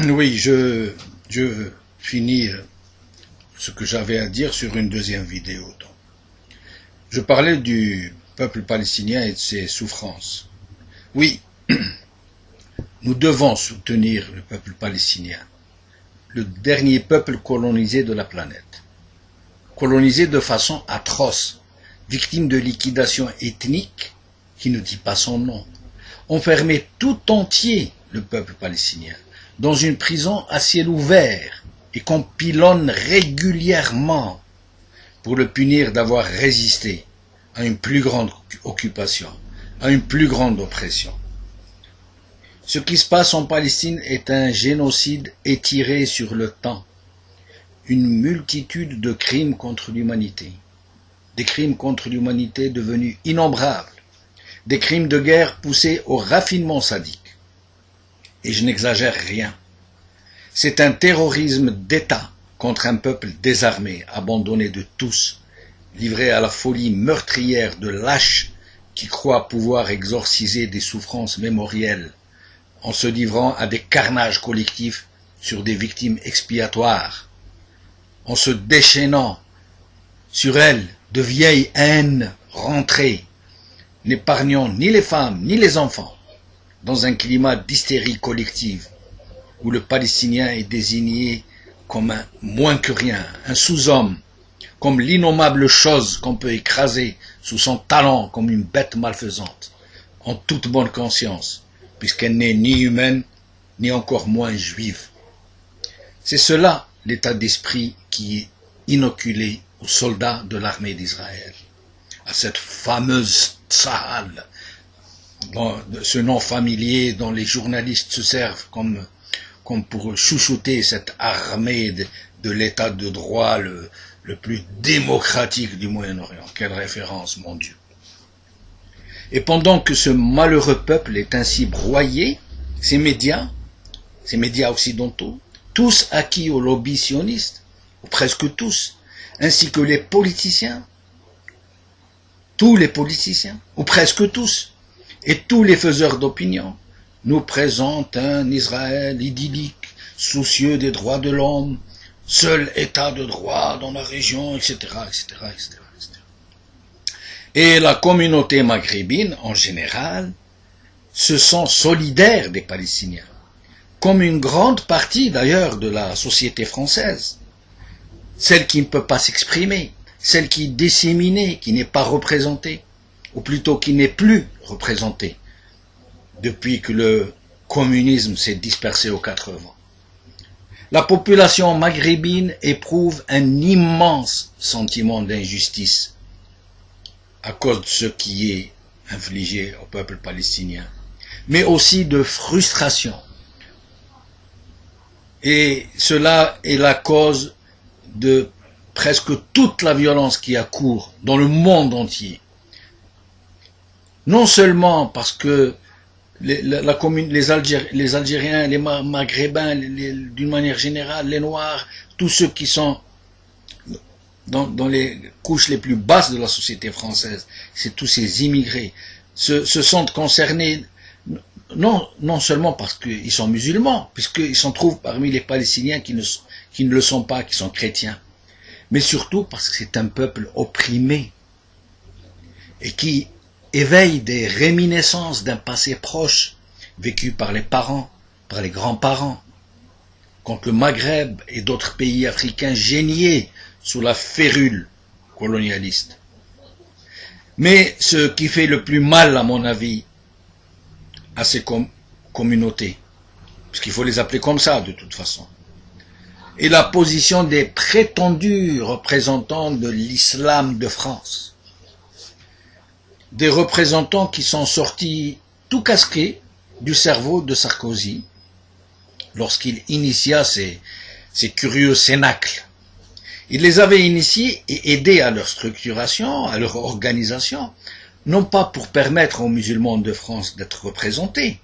Oui, je finis ce que j'avais à dire sur une deuxième vidéo. Donc. Je parlais du peuple palestinien et de ses souffrances. Oui, nous devons soutenir le peuple palestinien, le dernier peuple colonisé de la planète, colonisé de façon atroce, victime de liquidation ethnique qui ne dit pas son nom, enfermé tout entier le peuple palestinien dans une prison à ciel ouvert et qu'on pilonne régulièrement pour le punir d'avoir résisté à une plus grande occupation, à une plus grande oppression. Ce qui se passe en Palestine est un génocide étiré sur le temps, une multitude de crimes contre l'humanité, des crimes contre l'humanité devenus innombrables, des crimes de guerre poussés au raffinement sadique. Et je n'exagère rien. C'est un terrorisme d'État contre un peuple désarmé, abandonné de tous, livré à la folie meurtrière de lâches qui croient pouvoir exorciser des souffrances mémorielles en se livrant à des carnages collectifs sur des victimes expiatoires, en se déchaînant sur elles de vieilles haines rentrées, n'épargnant ni les femmes ni les enfants, dans un climat d'hystérie collective, où le Palestinien est désigné comme un moins que rien, un sous-homme, comme l'innommable chose qu'on peut écraser sous son talon comme une bête malfaisante, en toute bonne conscience, puisqu'elle n'est ni humaine, ni encore moins juive. C'est cela l'état d'esprit qui est inoculé aux soldats de l'armée d'Israël, à cette fameuse Tsahal, ce nom familier dont les journalistes se servent comme pour chouchouter cette armée de l'état de droit le plus démocratique du Moyen-Orient. Quelle référence, mon Dieu. Et pendant que ce malheureux peuple est ainsi broyé, ces médias occidentaux, tous acquis aux lobbies sionistes, ou presque tous, ainsi que les politiciens, tous les politiciens, ou presque tous, et tous les faiseurs d'opinion, nous présentent un Israël idyllique, soucieux des droits de l'homme, seul état de droit dans la région, etc., etc., etc., etc. Et la communauté maghrébine, en général, se sent solidaire des Palestiniens, comme une grande partie d'ailleurs de la société française, celle qui ne peut pas s'exprimer, celle qui est disséminée, qui n'est pas représentée, ou plutôt qui n'est plus représentée, depuis que le communisme s'est dispersé aux quatre vents. La population maghrébine éprouve un immense sentiment d'injustice à cause de ce qui est infligé au peuple palestinien, mais aussi de frustration. Et cela est la cause de presque toute la violence qui accourt dans le monde entier. Non seulement parce que les Algériens, les Maghrébins, d'une manière générale, les Noirs, tous ceux qui sont dans les couches les plus basses de la société française, c'est tous ces immigrés, se sentent concernés, non seulement parce qu'ils sont musulmans, puisqu'ils s'en trouvent parmi les Palestiniens qui ne le sont pas, qui sont chrétiens, mais surtout parce que c'est un peuple opprimé et qui éveille des réminiscences d'un passé proche, vécu par les parents, par les grands-parents, quand le Maghreb et d'autres pays africains gégnaient sous la férule colonialiste. Mais ce qui fait le plus mal, à mon avis, à ces communautés, parce qu'il faut les appeler comme ça de toute façon, est la position des prétendus représentants de l'islam de France. Des représentants qui sont sortis tout casqués du cerveau de Sarkozy lorsqu'il initia ces curieux cénacles. Il les avait initiés et aidés à leur structuration, à leur organisation, non pas pour permettre aux musulmans de France d'être représentés,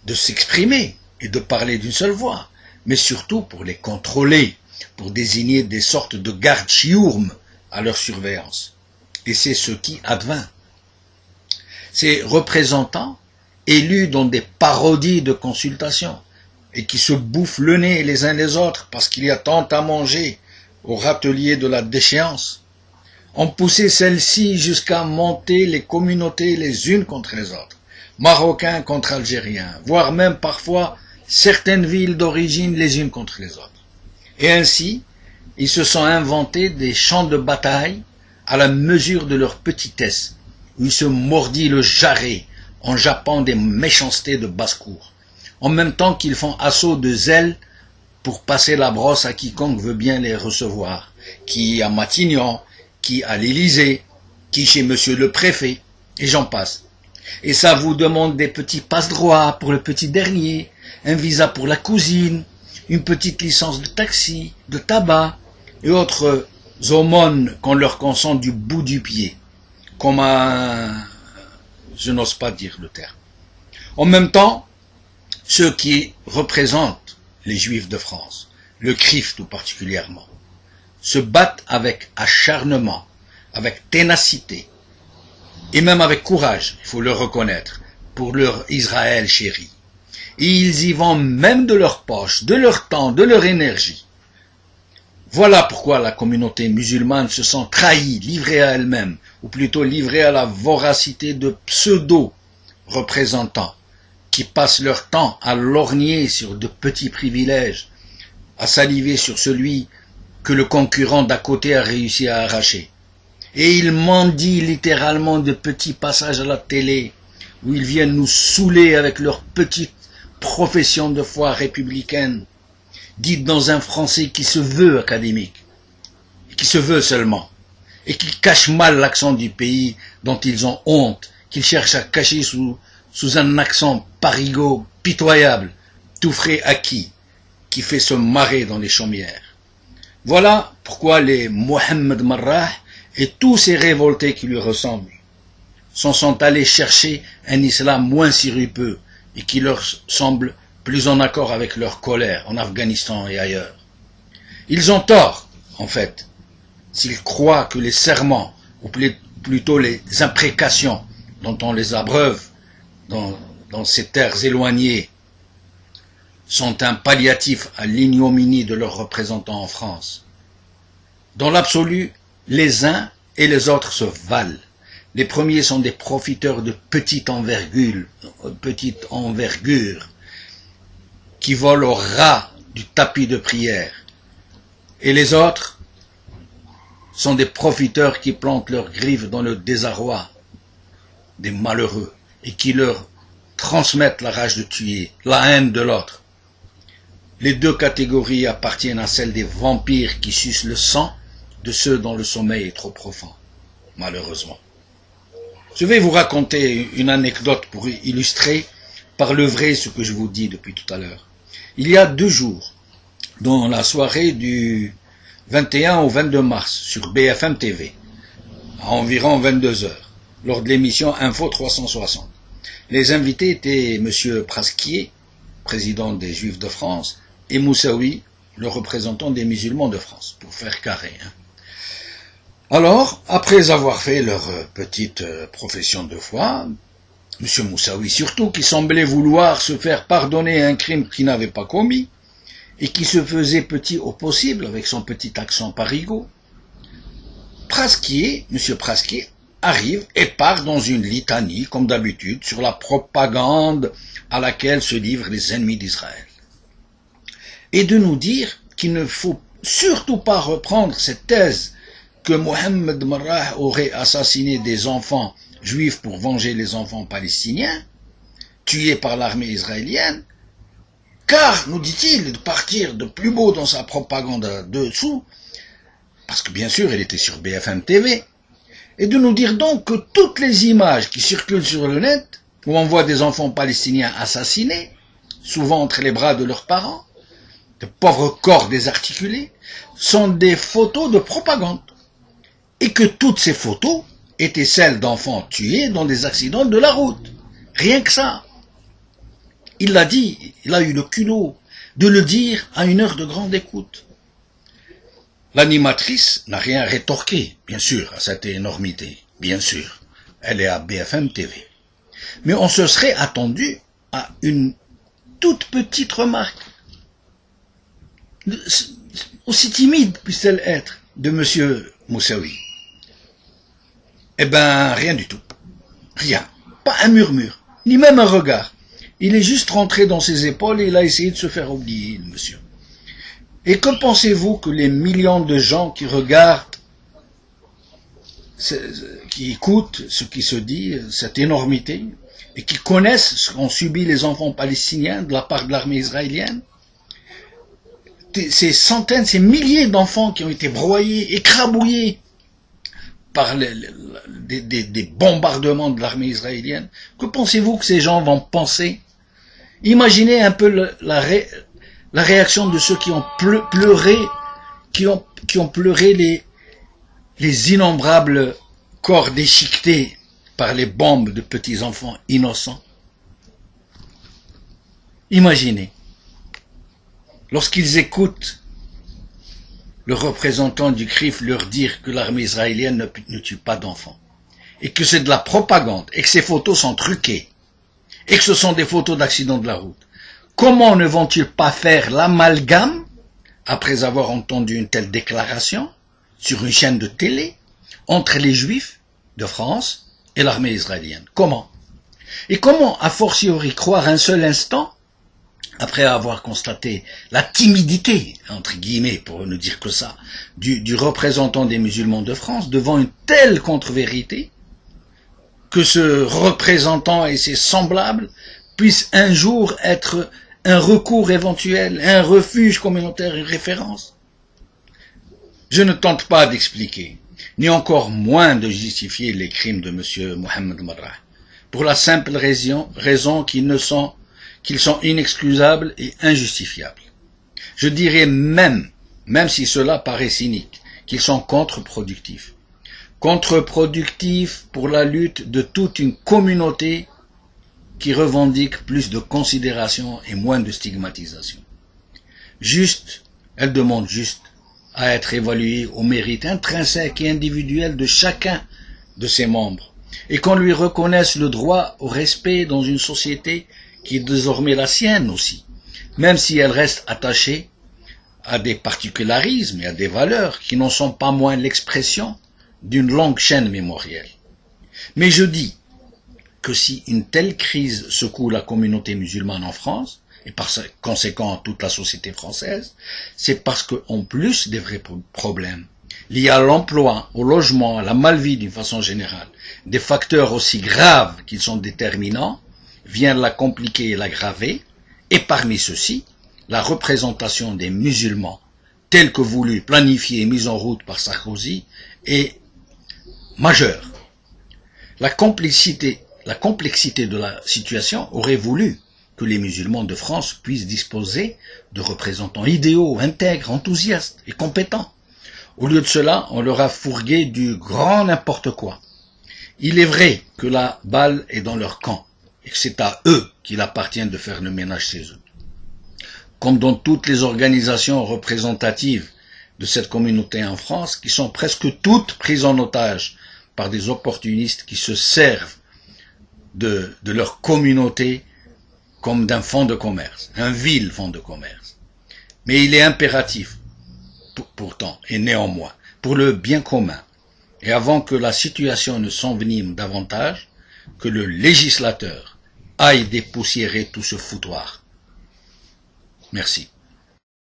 de s'exprimer et de parler d'une seule voix, mais surtout pour les contrôler, pour désigner des sortes de gardes chiourmes à leur surveillance. Et c'est ce qui advint. Ces représentants, élus dans des parodies de consultation, et qui se bouffent le nez les uns les autres parce qu'il y a tant à manger au râtelier de la déchéance, ont poussé celles-ci jusqu'à monter les communautés les unes contre les autres, Marocains contre Algériens, voire même parfois certaines villes d'origine les unes contre les autres. Et ainsi, ils se sont inventés des champs de bataille à la mesure de leur petitesse, où ils se mordillent le jarret en jappant des méchancetés de basse-cour, en même temps qu'ils font assaut de zèle pour passer la brosse à quiconque veut bien les recevoir, qui à Matignon, qui à l'Élysée, qui chez monsieur le préfet, et j'en passe. Et ça vous demande des petits passe-droits pour le petit dernier, un visa pour la cousine, une petite licence de taxi, de tabac, et autres aumônes qu'on leur consent du bout du pied, comme un... je n'ose pas dire le terme. En même temps, ceux qui représentent les Juifs de France, le CRIF tout particulièrement, se battent avec acharnement, avec ténacité, et même avec courage, il faut le reconnaître, pour leur Israël chéri. Et ils y vont même de leur poche, de leur temps, de leur énergie. Voilà pourquoi la communauté musulmane se sent trahie, livrée à elle-même, ou plutôt livrée à la voracité de pseudo-représentants, qui passent leur temps à lorgner sur de petits privilèges, à saliver sur celui que le concurrent d'à côté a réussi à arracher. Et ils mendient littéralement de petits passages à la télé, où ils viennent nous saouler avec leur petite profession de foi républicaine, dite dans un français qui se veut académique, qui se veut seulement, et qui cache mal l'accent du pays dont ils ont honte, qu'ils cherchent à cacher sous un accent parigot pitoyable, tout frais acquis, qui fait se marrer dans les chaumières. Voilà pourquoi les Mohamed Marrah et tous ces révoltés qui lui ressemblent sont allés chercher un islam moins sirupeux et qui leur semble plus en accord avec leur colère en Afghanistan et ailleurs. Ils ont tort, en fait, s'ils croient que les serments, ou plutôt les imprécations dont on les abreuve dans ces terres éloignées, sont un palliatif à l'ignominie de leurs représentants en France. Dans l'absolu, les uns et les autres se valent. Les premiers sont des profiteurs de petite envergure, qui volent au ras du tapis de prière. Et les autres sont des profiteurs qui plantent leurs griffes dans le désarroi des malheureux et qui leur transmettent la rage de tuer, la haine de l'autre. Les deux catégories appartiennent à celles des vampires qui sucent le sang de ceux dont le sommeil est trop profond, malheureusement. Je vais vous raconter une anecdote pour illustrer par le vrai ce que je vous dis depuis tout à l'heure. Il y a 2 jours, dans la soirée du 21 au 22 mars, sur BFM TV, à environ 22 heures, lors de l'émission Info 360, les invités étaient M. Prasquier, président des Juifs de France, et Moussaoui, le représentant des musulmans de France, pour faire carré. Alors, après avoir fait leur petite profession de foi, M. Moussaoui surtout, qui semblait vouloir se faire pardonner un crime qu'il n'avait pas commis, et qui se faisait petit au possible avec son petit accent parigot, Prasquier, M. Prasquier, arrive et part dans une litanie, comme d'habitude, sur la propagande à laquelle se livrent les ennemis d'Israël. Et de nous dire qu'il ne faut surtout pas reprendre cette thèse que Mohamed Marrah aurait assassiné des enfants juifs pour venger les enfants palestiniens, tués par l'armée israélienne, car, nous dit-il, de partir de plus beau dans sa propagande dessous, parce que bien sûr elle était sur BFM TV, et de nous dire donc que toutes les images qui circulent sur le net, où on voit des enfants palestiniens assassinés, souvent entre les bras de leurs parents, de pauvres corps désarticulés, sont des photos de propagande, et que toutes ces photos étaient celles d'enfants tués dans des accidents de la route. Rien que ça. Il l'a dit, il a eu le culot de le dire à une heure de grande écoute. L'animatrice n'a rien rétorqué, bien sûr, à cette énormité, bien sûr. Elle est à BFM TV. Mais on se serait attendu à une toute petite remarque, aussi timide puisse-t-elle être, de monsieur Moussaoui. Eh ben, rien du tout. Rien. Pas un murmure, ni même un regard. Il est juste rentré dans ses épaules et il a essayé de se faire oublier, le monsieur. Et que pensez-vous que les millions de gens qui regardent, qui écoutent ce qui se dit, cette énormité, et qui connaissent ce qu'ont subi les enfants palestiniens de la part de l'armée israélienne, ces centaines, ces milliers d'enfants qui ont été broyés, écrabouillés par des bombardements de l'armée israélienne, que pensez-vous que ces gens vont penser? Imaginez un peu la réaction de ceux qui ont pleuré, qui ont pleuré les innombrables corps déchiquetés par les bombes de petits enfants innocents. Imaginez, lorsqu'ils écoutent le représentant du CRIF leur dire que l'armée israélienne ne tue pas d'enfants, et que c'est de la propagande, et que ces photos sont truquées, et que ce sont des photos d'accidents de la route. Comment ne vont-ils pas faire l'amalgame, après avoir entendu une telle déclaration, sur une chaîne de télé, entre les Juifs de France et l'armée israélienne? Comment? Et comment, a fortiori, croire un seul instant, après avoir constaté la timidité, entre guillemets, pour ne dire que ça, du représentant des musulmans de France, devant une telle contre-vérité, que ce représentant et ses semblables puissent un jour être un recours éventuel, un refuge communautaire, une référence? Je ne tente pas d'expliquer, ni encore moins de justifier les crimes de M. Mohamed Marrah, pour la simple raison qu'ils sont inexcusables et injustifiables. Je dirais même si cela paraît cynique, qu'ils sont contre-productifs. Contre-productifs pour la lutte de toute une communauté qui revendique plus de considération et moins de stigmatisation. Elle demande juste à être évaluée au mérite intrinsèque et individuel de chacun de ses membres, et qu'on lui reconnaisse le droit au respect dans une société qui est désormais la sienne aussi, même si elle reste attachée à des particularismes et à des valeurs qui n'en sont pas moins l'expression d'une longue chaîne mémorielle. Mais je dis que si une telle crise secoue la communauté musulmane en France, et par conséquent toute la société française, c'est parce qu'en plus des vrais problèmes, liés à l'emploi, au logement, à la malvie d'une façon générale, des facteurs aussi graves qu'ils sont déterminants, vient la compliquer et l'aggraver, et parmi ceux-ci, la représentation des musulmans, telle que voulue, planifiée et mise en route par Sarkozy, est majeure. La complexité de la situation aurait voulu que les musulmans de France puissent disposer de représentants idéaux, intègres, enthousiastes et compétents. Au lieu de cela, on leur a fourgué du grand n'importe quoi. Il est vrai que la balle est dans leur camp, et que c'est à eux qu'il appartient de faire le ménage chez eux. Comme dans toutes les organisations représentatives de cette communauté en France, qui sont presque toutes prises en otage par des opportunistes qui se servent de leur communauté comme d'un fonds de commerce, un vil fonds de commerce. Mais il est impératif, pourtant, et néanmoins, pour le bien commun, et avant que la situation ne s'envenime davantage, que le législateur aille dépoussiérer tout ce foutoir. Merci.